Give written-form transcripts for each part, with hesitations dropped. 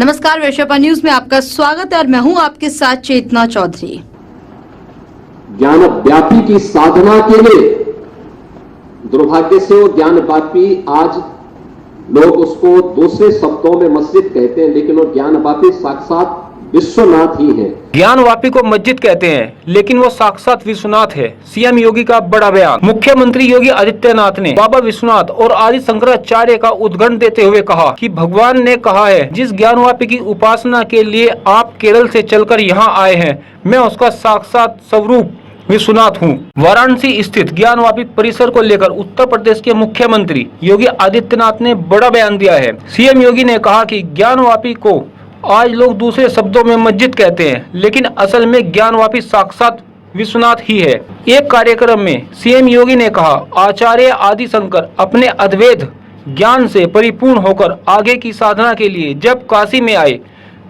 नमस्कार, वैश्यपा न्यूज में आपका स्वागत है और मैं हूं आपके साथ चेतना चौधरी। ज्ञान व्यापी की साधना के लिए दुर्भाग्य से वो ज्ञान व्यापी आज लोग उसको दूसरे शब्दों में मस्जिद कहते हैं, लेकिन वो ज्ञान व्यापी साक्षात विश्वनाथ ही है। ज्ञानवापी को मस्जिद कहते हैं, लेकिन वो साक्षात विश्वनाथ है। सीएम योगी का बड़ा बयान। मुख्यमंत्री योगी आदित्यनाथ ने बाबा विश्वनाथ और आदि शंकराचार्य का उद्घाटन देते हुए कहा कि भगवान ने कहा है, जिस ज्ञानवापी की उपासना के लिए आप केरल से चलकर यहाँ आए हैं, मैं उसका साक्षात स्वरूप विश्वनाथ हूँ। वाराणसी स्थित ज्ञानवापी परिसर को लेकर उत्तर प्रदेश के मुख्यमंत्री योगी आदित्यनाथ ने बड़ा बयान दिया है। सीएम योगी ने कहा कि ज्ञानवापी को आज लोग दूसरे शब्दों में मस्जिद कहते हैं, लेकिन असल में ज्ञानवापी साक्षात विश्वनाथ ही है। एक कार्यक्रम में सीएम योगी ने कहा, आचार्य आदि शंकर अपने अद्वैत ज्ञान से परिपूर्ण होकर आगे की साधना के लिए जब काशी में आए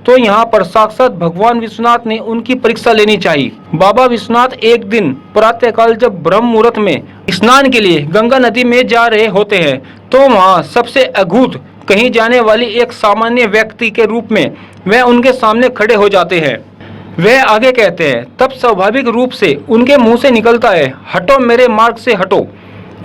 तो यहाँ पर साक्षात भगवान विश्वनाथ ने उनकी परीक्षा लेनी चाहिए। बाबा विश्वनाथ एक दिन प्रातःकाल जब ब्रह्म मुहूर्त में स्नान के लिए गंगा नदी में जा रहे होते हैं तो वहाँ सबसे अद्भुत कहीं जाने वाली एक सामान्य व्यक्ति के रूप में वह उनके सामने खड़े हो जाते हैं। वह आगे कहते हैं, तब स्वाभाविक रूप से उनके मुंह से निकलता है, हटो मेरे मार्ग से हटो।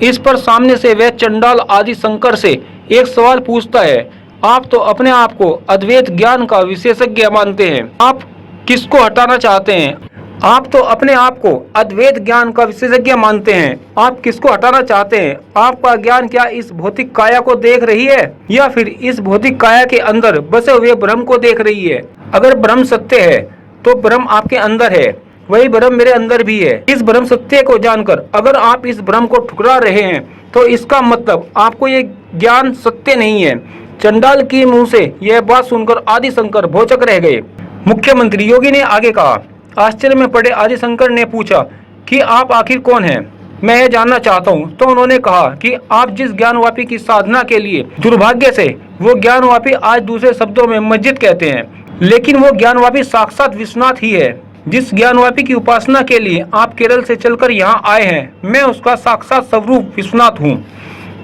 इस पर सामने से वह चंडाल आदि शंकर से एक सवाल पूछता है, आप तो अपने आप को अद्वैत ज्ञान का विशेषज्ञ मानते हैं, आप किसको हटाना चाहते हैं? आप तो अपने आप को अद्वैत ज्ञान का विशेषज्ञ मानते हैं, आप किसको हटाना चाहते हैं? आपका ज्ञान क्या इस भौतिक काया को देख रही है या फिर इस भौतिक काया के अंदर बसे हुए ब्रह्म को देख रही है? अगर ब्रह्म सत्य है तो ब्रह्म आपके अंदर है, वही ब्रह्म मेरे अंदर भी है। इस ब्रह्म सत्य को जानकर अगर आप इस ब्रह्म को ठुकरा रहे हैं तो इसका मतलब आपको ये ज्ञान सत्य नहीं है। चंडाल के मुंह से यह बात सुनकर आदि शंकर भौचक रह गए। मुख्यमंत्री योगी ने आगे कहा, आश्चर्य में पड़े आदि शंकर ने पूछा कि आप आखिर कौन हैं? मैं यह जानना चाहता हूं। तो उन्होंने कहा कि आप जिस ज्ञानवापी की साधना के लिए दुर्भाग्य से वो ज्ञानवापी आज दूसरे शब्दों में मस्जिद कहते हैं, लेकिन वो ज्ञानवापी साक्षात विश्वनाथ ही है। जिस ज्ञानवापी की उपासना के लिए आप केरल से चलकर यहाँ आए हैं, मैं उसका साक्षात स्वरूप विश्वनाथ हूँ।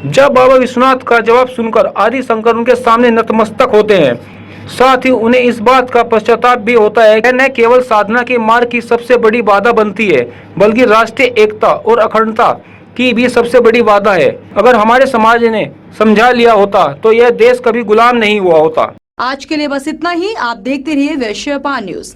जब बाबा विश्वनाथ का जवाब सुनकर आदि शंकर उनके सामने नतमस्तक होते हैं, साथ ही उन्हें इस बात का पश्चाताप भी होता है कि न केवल साधना के मार्ग की सबसे बड़ी बाधा बनती है, बल्कि राष्ट्रीय एकता और अखंडता की भी सबसे बड़ी बाधा है। अगर हमारे समाज ने समझा लिया होता तो यह देश कभी गुलाम नहीं हुआ होता। आज के लिए बस इतना ही। आप देखते रहिए वैश्यपा न्यूज।